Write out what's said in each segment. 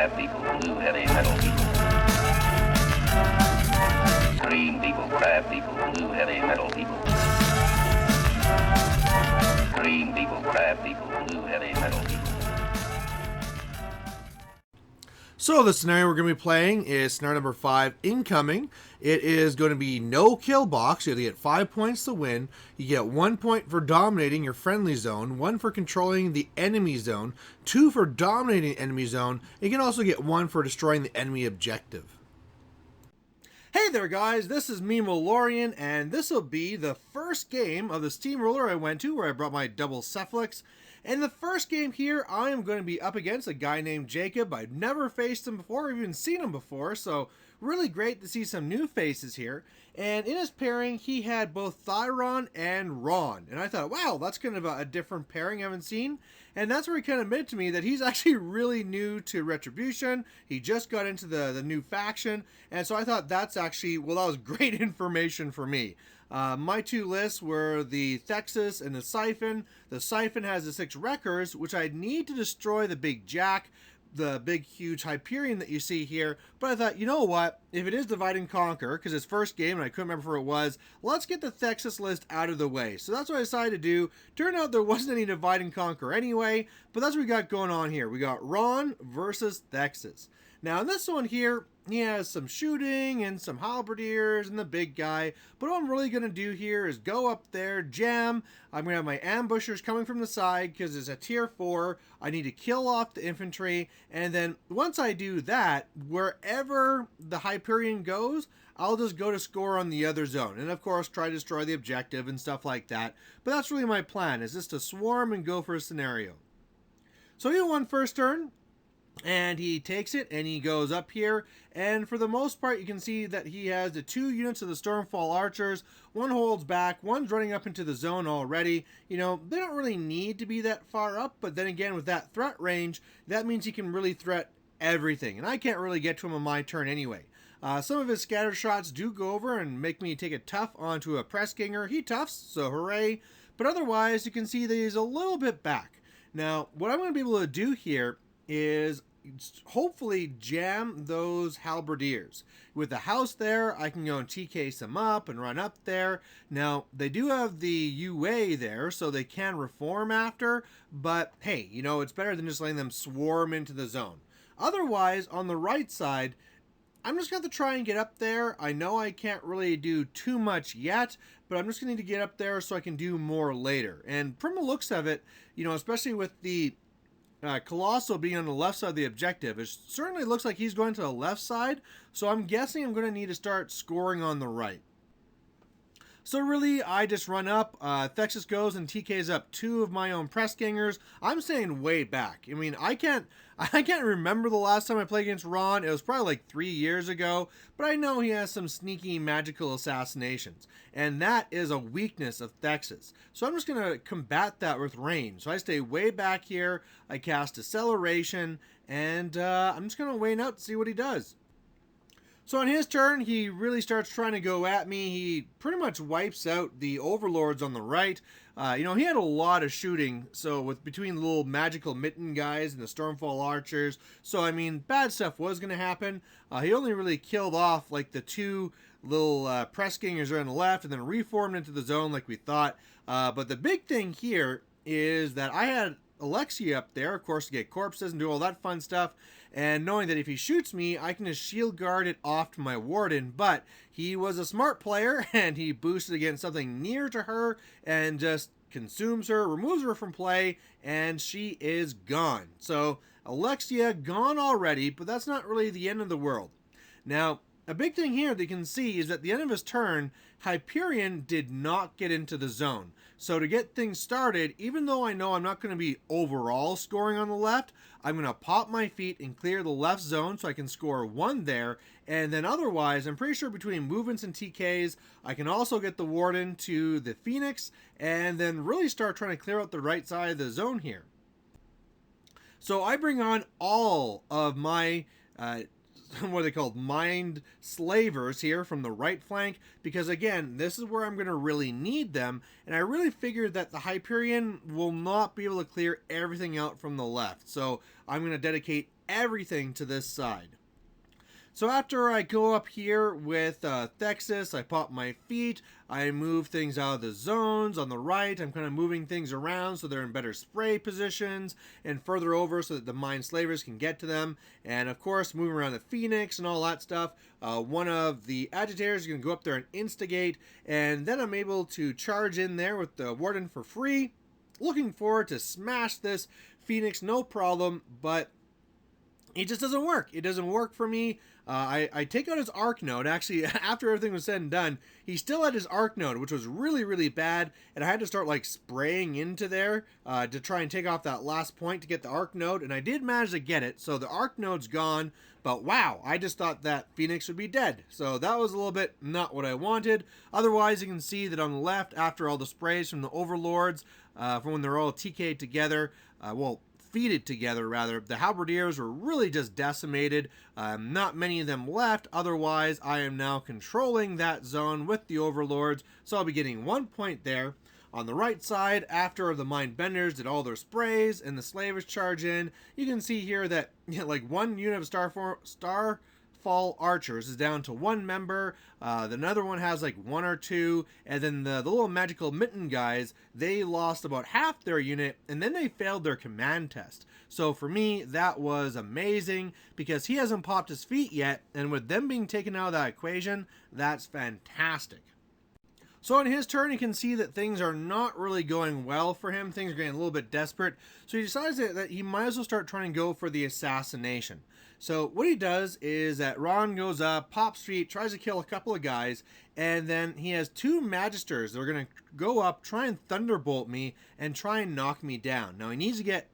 crab people, blue heavy metal people. Green people, crab people, blue heavy metal people. Green people, crab people, blue heavy metal people. So the scenario we're going to be playing is scenario number 5, incoming. It is going to be no kill box. You have to get 5 points to win. You get 1 point for dominating your friendly zone, 1 for controlling the enemy zone, 2 for dominating the enemy zone. You can also get 1 for destroying the enemy objective. Hey there guys, this is me, Malorian, and this will be the first game of the Steamroller I went to where I brought my double Cephalix. In the first game here, I am going to be up against a guy named Jacob. I've never faced him before, or even seen him before, so really great to see some new faces here. And in his pairing, he had both Rahn and Rahn. And I thought, wow, that's kind of a different pairing I haven't seen. And that's where he kind of admitted to me that he's actually really new to Retribution. He just got into the new faction. And so I thought that's actually, well, that was great information for me. My two lists were the Thexus and the Siphon. The Siphon has the 6 Wreckers, which I need to destroy the big Jack, the big huge Hyperion that you see here. But I thought, you know what, if it is divide and conquer, because it's first game and I couldn't remember who it was, let's get the Thexus list out of the way. So that's what I decided to do. Turned out there wasn't any divide and conquer anyway, but that's what we got going on here. We got Rahn versus Thexus. Now in this one here, he has some shooting and some halberdiers and the big guy. But what I'm really going to do here is go up there, jam. I'm going to have my ambushers coming from the side because it's a tier 4. I need to kill off the infantry. And then once I do that, wherever the Hyperion goes, I'll just go to score on the other zone. And of course, try to destroy the objective and stuff like that. But that's really my plan, is just to swarm and go for a scenario. So he won first turn. And he takes it and he goes up here, and for the most part you can see that he has the 2 units of the Stormfall Archers. One holds back, one's running up into the zone already. You know, they don't really need to be that far up, but then again with that threat range, that means he can really threat everything, and I can't really get to him on my turn anyway. Some of his scatter shots do go over and make me take a tough onto a Pressganger. He toughs, so hooray, but otherwise you can see that he's a little bit back. Now what I'm going to be able to do here is hopefully jam those halberdiers. With the house there, I can go and TK some up and run up there. Now, they do have the UA there, so they can reform after, but hey, you know, it's better than just letting them swarm into the zone. Otherwise, on the right side, I'm just going to have to try and get up there. I know I can't really do too much yet, but I'm just going to need to get up there so I can do more later. And from the looks of it, you know, especially with the Colossal being on the left side of the objective, it certainly looks like he's going to the left side, so I'm guessing I'm going to need to start scoring on the right. So really, I just run up, Thexus goes and TKs up 2 of my own Pressgangers. I'm saying way back. I mean, I can't remember the last time I played against Rahn. It was probably like 3 years ago, but I know he has some sneaky magical assassinations, and that is a weakness of Thexus. So I'm just going to combat that with range. So I stay way back here, I cast Acceleration, and I'm just going to wait out to see what he does. So on his turn, he really starts trying to go at me. He pretty much wipes out the overlords on the right. You know, he had a lot of shooting, so with between the little magical mitten guys and the Stormfall Archers. So, I mean, bad stuff was going to happen. He only really killed off, like, the 2 little Pressgangers on the left and then reformed into the zone like we thought. But the big thing here is that I had Alexia up there, of course, to get corpses and do all that fun stuff, and knowing that if he shoots me, I can just shield guard it off to my Warden. But he was a smart player, and he boosted against something near to her and just consumes her, removes her from play, and she is gone. So Alexia gone already, but that's not really the end of the world. Now, a big thing here that you can see is at the end of his turn, Hyperion did not get into the zone. So to get things started, even though I know I'm not going to be overall scoring on the left, I'm going to pop my feet and clear the left zone so I can score 1 there. And then otherwise, I'm pretty sure between movements and TKs, I can also get the Warden to the Phoenix and then really start trying to clear out the right side of the zone here. So I bring on all of my what are they called, mind slavers here from the right flank, because again, this is where I'm going to really need them, and I really figured that the Hyperion will not be able to clear everything out from the left, so I'm going to dedicate everything to this side. So after I go up here with Thexus, I pop my feet, I move things out of the zones. On the right, I'm kind of moving things around so they're in better spray positions, and further over so that the mine slavers can get to them. And of course, moving around the Phoenix and all that stuff. One of the agitators is going to go up there and instigate, and then I'm able to charge in there with the Warden for free. Looking forward to smash this Phoenix, no problem, but it just doesn't work. It doesn't work for me. I take out his arc node. Actually, after everything was said and done, he still had his arc node, which was really, really bad. And I had to start like spraying into there to try and take off that last point to get the arc node. And I did manage to get it. So the arc node's gone. But wow, I just thought that Phoenix would be dead. So that was a little bit not what I wanted. Otherwise, you can see that on the left, after all the sprays from the overlords, from when they're all TK'd together, feeded together rather, the halberdiers were really just decimated. Not many of them left. Otherwise, I am now controlling that zone with the overlords, so I'll be getting 1 point there. On the right side, after the mind benders did all their sprays and the slavers charge in, you can see here that like one unit of Starfall archers is down to one member. Another one has like one or two, and then the little magical mitten guys, they lost about half their unit, and then they failed their command test. So for me, that was amazing because he hasn't popped his feet yet, and with them being taken out of that equation, that's fantastic. So on his turn, you can see that things are not really going well for him. Things are getting a little bit desperate. So he decides that he might as well start trying to go for the assassination. So what he does is that Rahn goes up, pops feet, tries to kill a couple of guys, and then he has two magisters that are going to go up, try and thunderbolt me, and try and knock me down. Now he needs to get,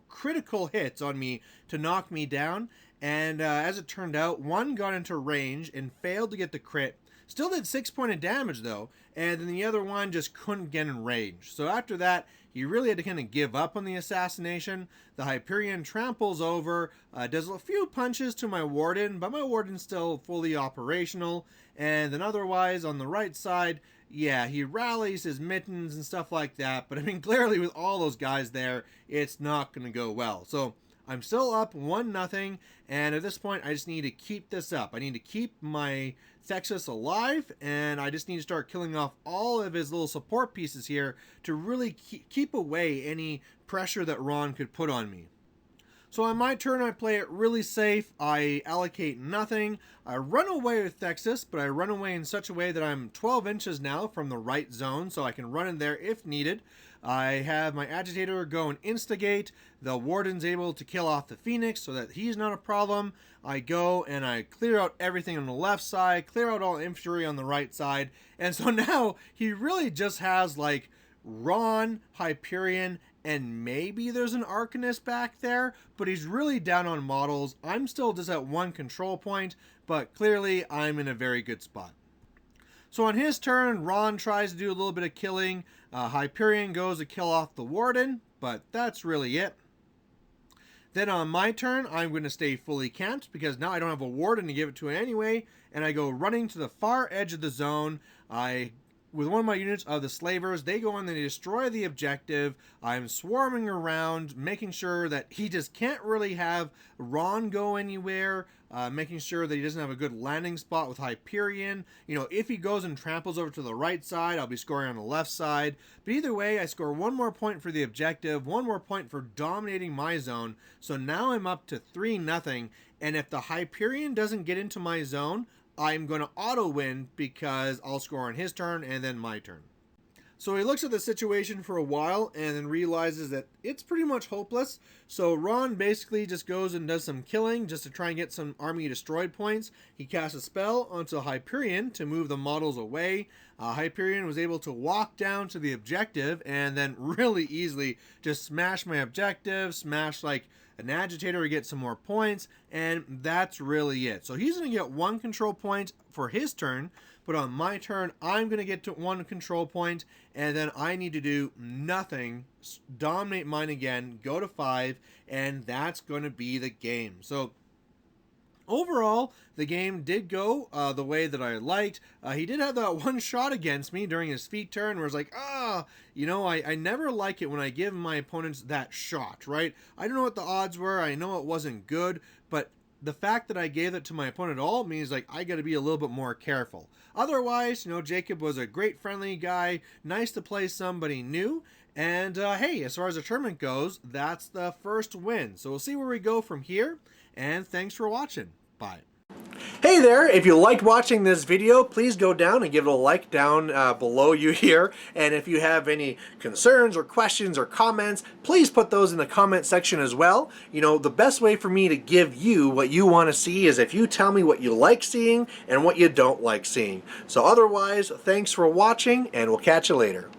critical hits on me to knock me down. And as it turned out, one got into range and failed to get the crit. Still did 6 points of damage though, and then the other one just couldn't get in range. So after that, he really had to kind of give up on the assassination. The Hyperion tramples over, does a few punches to my Warden, but my Warden's still fully operational. And then otherwise, on the right side, yeah, he rallies his mittens and stuff like that. But I mean, clearly with all those guys there, it's not going to go well. So I'm still up 1-0, and at this point, I just need to keep this up. I need to keep my Thexus alive, and I just need to start killing off all of his little support pieces here to really keep away any pressure that Rahn could put on me. So on my turn, I play it really safe. I allocate nothing. I run away with Thexus, but I run away in such a way that I'm 12 inches now from the right zone, so I can run in there if needed. I have my agitator go and instigate. The Warden's able to kill off the Phoenix so that he's not a problem. I go and I clear out everything on the left side, clear out all infantry on the right side, and so now he really just has like Rahn, Hyperion, and maybe there's an Arcanist back there, but he's really down on models. I'm still just at one control point, but clearly I'm in a very good spot. So on his turn, Rahn tries to do a little bit of killing. Hyperion goes to kill off the Warden, but that's really it. Then on my turn, I'm going to stay fully camped because now I don't have a Warden to give it to anyway, and I go running to the far edge of the zone. With one of my units of the slavers, they go in and they destroy the objective. I'm swarming around, making sure that he just can't really have Rahn go anywhere, making sure that he doesn't have a good landing spot with Hyperion. If he goes and tramples over to the right side, I'll be scoring on the left side. But either way, I score one more point for the objective, one more point for dominating my zone. So now I'm up to 3-0. And if the Hyperion doesn't get into my zone, I'm going to auto-win because I'll score on his turn and then my turn. So he looks at the situation for a while and then realizes that it's pretty much hopeless. So Rahn basically just goes and does some killing just to try and get some army destroyed points. He casts a spell onto Hyperion to move the models away. Hyperion was able to walk down to the objective and then really easily just smash my objective, smash like an agitator to get some more points, and that's really it. So he's going to get one control point for his turn, but on my turn, I'm going to get to one control point, and then I need to do nothing, dominate mine again, go to 5, and that's going to be the game. So Overall, the game did go the way that I liked. He did have that one shot against me during his feet turn where it's like, I never like it when I give my opponents that shot, right? I don't know what the odds were. I know it wasn't good, but the fact that I gave it to my opponent at all means like I got to be a little bit more careful. Otherwise, Jacob was a great friendly guy, nice to play somebody new. And hey, as far as the tournament goes, that's the first win. So we'll see where we go from here. And thanks for watching. Bye. Hey there, if you liked watching this video, please go down and give it a like down below you here. And if you have any concerns or questions or comments, please put those in the comment section as well. The best way for me to give you what you want to see is if you tell me what you like seeing and what you don't like seeing. So otherwise, thanks for watching, and we'll catch you later.